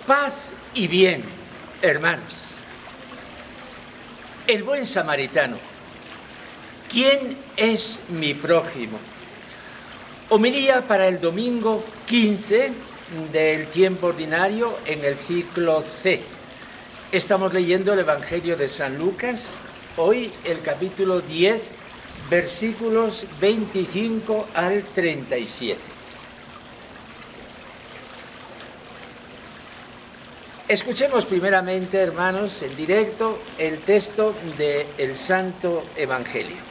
Paz y bien, hermanos. El buen samaritano. ¿Quién es mi prójimo? Homilía para el domingo 15 del tiempo ordinario en el ciclo C. Estamos leyendo el Evangelio de San Lucas, hoy el capítulo 10, versículos 25 al 37. Escuchemos primeramente, hermanos, en directo, el texto del Santo Evangelio.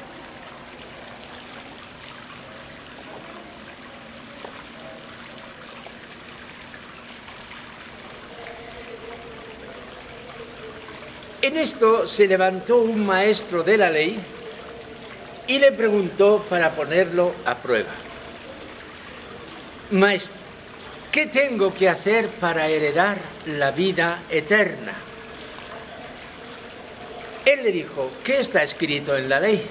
En esto se levantó un maestro de la ley y le preguntó para ponerlo a prueba: Maestro, ¿qué tengo que hacer para heredar la vida eterna? Él le dijo: ¿qué está escrito en la ley?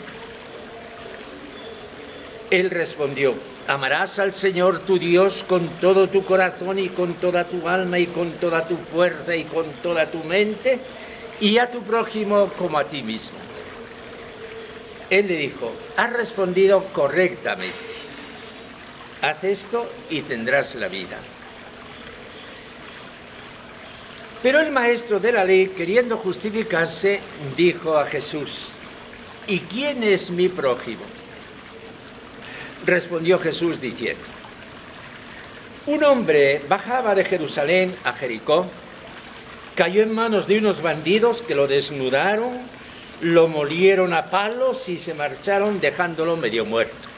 Él respondió: amarás al Señor tu Dios con todo tu corazón y con toda tu alma y con toda tu fuerza y con toda tu mente, y a tu prójimo como a ti mismo. Él le dijo: has respondido correctamente. Haz esto y tendrás la vida. Pero el maestro de la ley, queriendo justificarse, dijo a Jesús: ¿y quién es mi prójimo? Respondió Jesús diciendo: un hombre bajaba de Jerusalén a Jericó, cayó en manos de unos bandidos que lo desnudaron, lo molieron a palos y se marcharon dejándolo medio muerto.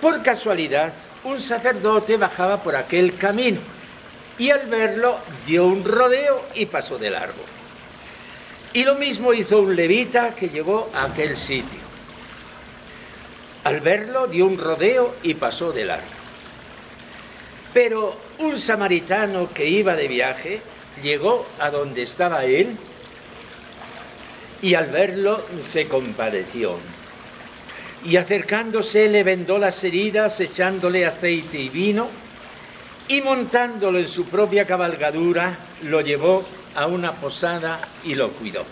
Por casualidad, un sacerdote bajaba por aquel camino y al verlo dio un rodeo y pasó de largo. Y lo mismo hizo un levita que llegó a aquel sitio. Al verlo dio un rodeo y pasó de largo. Pero un samaritano que iba de viaje llegó a donde estaba él y al verlo se compadeció. Y acercándose le vendó las heridas, echándole aceite y vino, y montándolo en su propia cabalgadura, lo llevó a una posada y lo cuidó.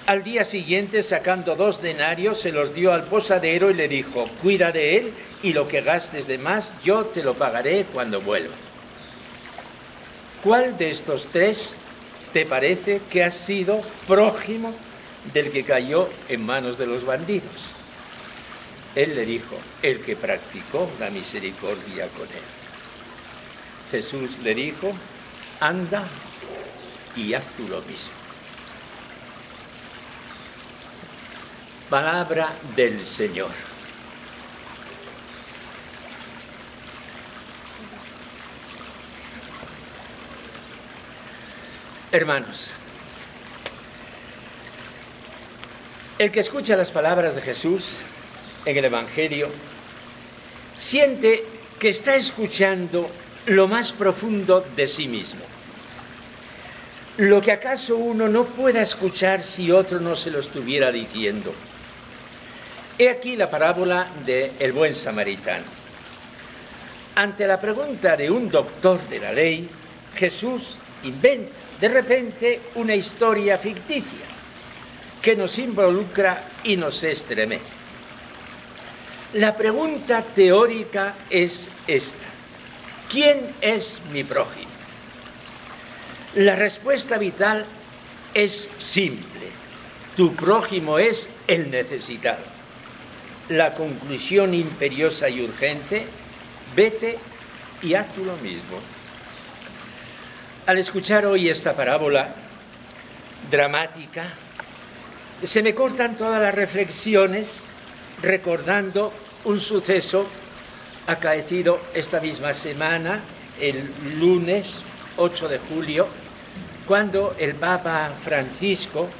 Al día siguiente, sacando 2 denarios, se los dio al posadero y le dijo: cuida de él, y lo que gastes de más yo te lo pagaré cuando vuelva. ¿Cuál de estos 3 te parece que ha sido prójimo del que cayó en manos de los bandidos? Él le dijo: el que practicó la misericordia con él. Jesús le dijo: anda y haz tú lo mismo. Palabra del Señor. Hermanos, el que escucha las palabras de Jesús en el Evangelio siente que está escuchando lo más profundo de sí mismo, lo que acaso uno no pueda escuchar si otro no se lo estuviera diciendo. He aquí la parábola del buen samaritano. Ante la pregunta de un doctor de la ley, Jesús inventa de repente una historia ficticia que nos involucra y nos estremece. La pregunta teórica es esta: ¿quién es mi prójimo? La respuesta vital es simple: tu prójimo es el necesitado. La conclusión imperiosa y urgente: vete y haz tú lo mismo. Al escuchar hoy esta parábola dramática, se me cortan todas las reflexiones recordando un suceso acaecido esta misma semana, el lunes 8 de julio, cuando el Papa Francisco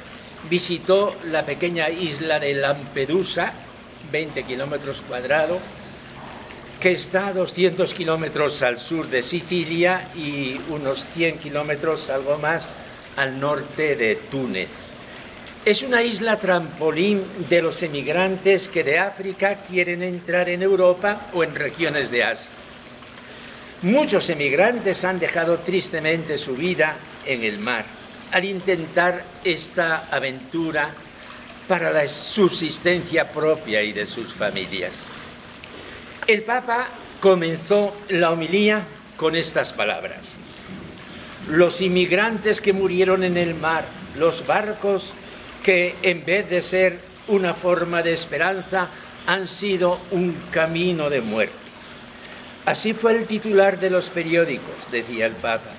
visitó la pequeña isla de Lampedusa, 20 kilómetros cuadrados, que está a 200 kilómetros al sur de Sicilia y unos 100 kilómetros, algo más, al norte de Túnez. Es una isla trampolín de los emigrantes que de África quieren entrar en Europa o en regiones de Asia. Muchos emigrantes han dejado tristemente su vida en el mar al intentar esta aventura para la subsistencia propia y de sus familias. El Papa comenzó la homilía con estas palabras: los inmigrantes que murieron en el mar, los barcos que en vez de ser una forma de esperanza han sido un camino de muerte. Así fue el titular de los periódicos, decía el Papa.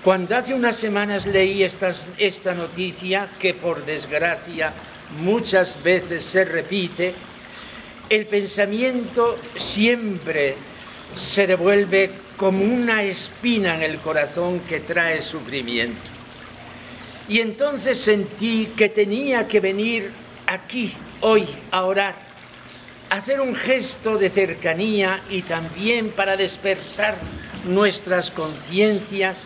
Cuando hace unas semanas leí esta noticia, que por desgracia muchas veces se repite, el pensamiento siempre se devuelve como una espina en el corazón que trae sufrimiento. Y entonces sentí que tenía que venir aquí, hoy, a orar, a hacer un gesto de cercanía y también para despertar nuestras conciencias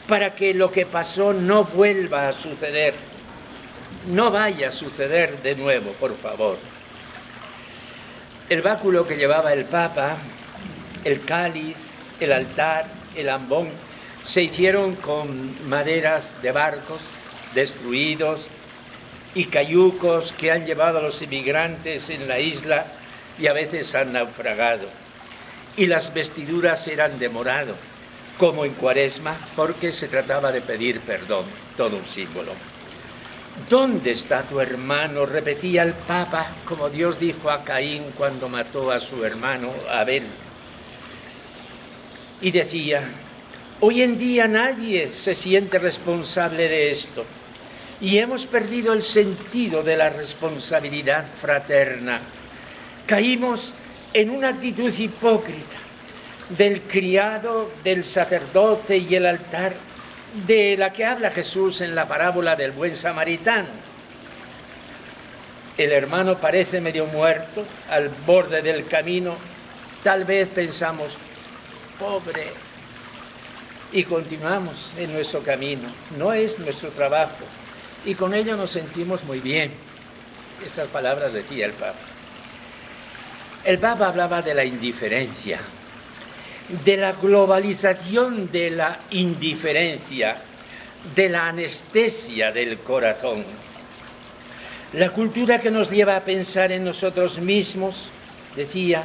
para que lo que pasó no vuelva a suceder. No vaya a suceder de nuevo, por favor. El báculo que llevaba el Papa, el cáliz, el altar, el ambón, se hicieron con maderas de barcos destruidos y cayucos que han llevado a los inmigrantes en la isla y a veces han naufragado. Y las vestiduras eran de morado, como en Cuaresma, porque se trataba de pedir perdón, todo un símbolo. ¿Dónde está tu hermano?, repetía el Papa, como Dios dijo a Caín cuando mató a su hermano Abel. Y decía: hoy en día nadie se siente responsable de esto y hemos perdido el sentido de la responsabilidad fraterna. Caímos en una actitud hipócrita del criado, del sacerdote y el altar, de la que habla Jesús en la parábola del buen samaritano. El hermano parece medio muerto, al borde del camino. Tal vez pensamos: pobre, y continuamos en nuestro camino. No es nuestro trabajo, y con ello nos sentimos muy bien. Estas palabras decía el Papa. El Papa hablaba de la indiferencia, de la globalización de la indiferencia, de la anestesia del corazón. La cultura que nos lleva a pensar en nosotros mismos, decía,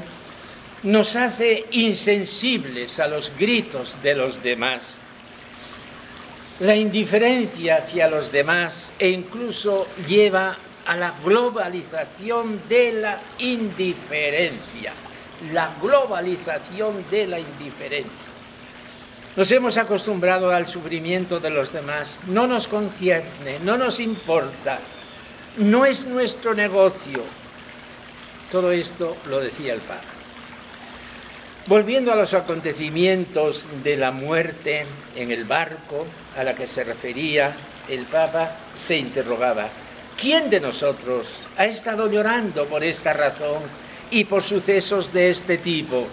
nos hace insensibles a los gritos de los demás. La indiferencia hacia los demás e incluso lleva a la globalización de la indiferencia. La globalización de la indiferencia. Nos hemos acostumbrado al sufrimiento de los demás. No nos concierne, no nos importa, no es nuestro negocio. Todo esto lo decía el Papa. Volviendo a los acontecimientos de la muerte en el barco a la que se refería, el Papa se interrogaba: ¿quién de nosotros ha estado llorando por esta razón y por sucesos de este tipo?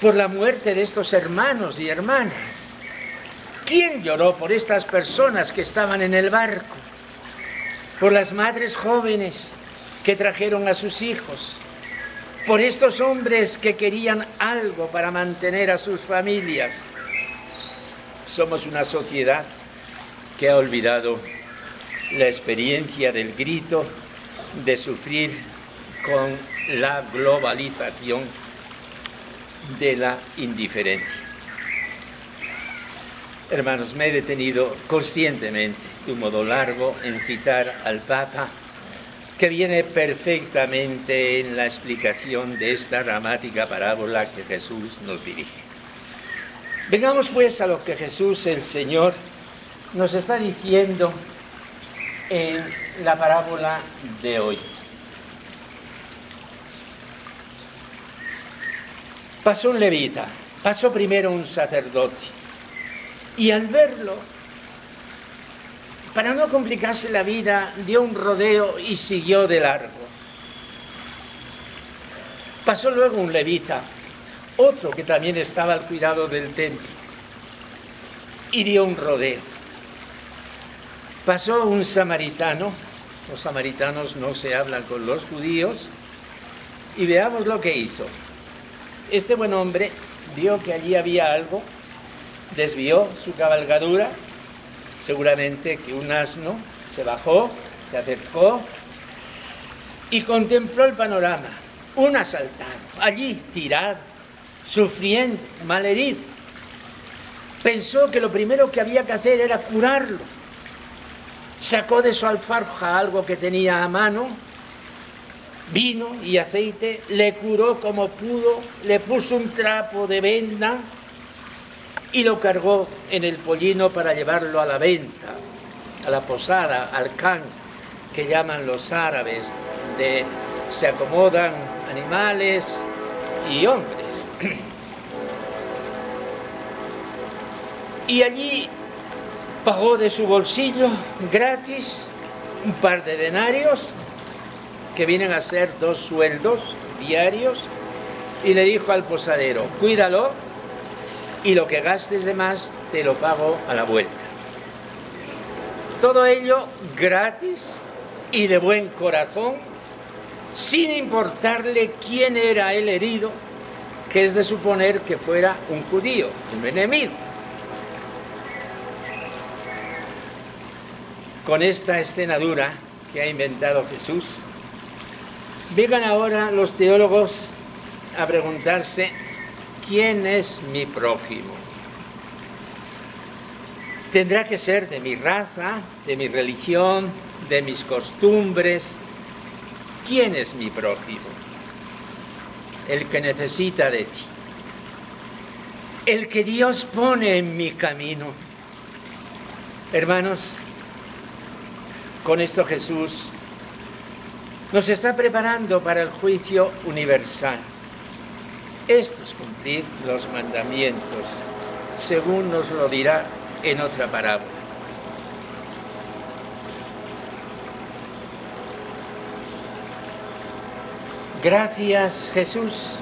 Por la muerte de estos hermanos y hermanas. ¿Quién lloró por estas personas que estaban en el barco? Por las madres jóvenes que trajeron a sus hijos. Por estos hombres que querían algo para mantener a sus familias. Somos una sociedad que ha olvidado la experiencia del grito, de sufrir con la globalización de la indiferencia. Hermanos, me he detenido conscientemente, de un modo largo, en citar al Papa, que viene perfectamente en la explicación de esta dramática parábola que Jesús nos dirige. Vengamos pues a lo que Jesús, el Señor, nos está diciendo en la parábola de hoy. Pasó un levita, pasó primero un sacerdote, y al verlo, para no complicarse la vida, dio un rodeo y siguió de largo. Pasó luego un levita, otro que también estaba al cuidado del templo, y dio un rodeo. Pasó un samaritano, los samaritanos no se hablan con los judíos, y veamos lo que hizo. Este buen hombre vio que allí había algo, desvió su cabalgadura, seguramente que un asno, se bajó, se acercó y contempló el panorama. Un asaltado, allí tirado, sufriendo, malherido. Pensó que lo primero que había que hacer era curarlo. Sacó de su alforja algo que tenía a mano, vino y aceite, le curó como pudo, le puso un trapo de venda y lo cargó en el pollino para llevarlo a la venta, a la posada, al khan, que llaman los árabes, donde se acomodan animales y hombres. Y allí pagó de su bolsillo gratis un par de denarios, que vienen a ser 2 sueldos diarios, y le dijo al posadero: cuídalo y lo que gastes de más te lo pago a la vuelta. Todo ello gratis y de buen corazón, sin importarle quién era el herido, que es de suponer que fuera un judío, un enemigo. Con esta escena dura que ha inventado Jesús, vengan ahora los teólogos a preguntarse: ¿quién es mi prójimo? Tendrá que ser de mi raza, de mi religión, de mis costumbres. ¿Quién es mi prójimo? El que necesita de ti, el que Dios pone en mi camino. Hermanos, con esto Jesús nos está preparando para el juicio universal. Esto es cumplir los mandamientos, según nos lo dirá en otra parábola. Gracias, Jesús,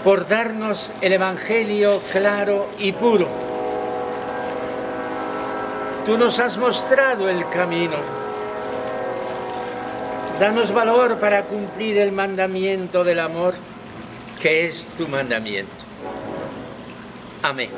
por darnos el Evangelio claro y puro. Tú nos has mostrado el camino. Danos valor para cumplir el mandamiento del amor, que es tu mandamiento. Amén.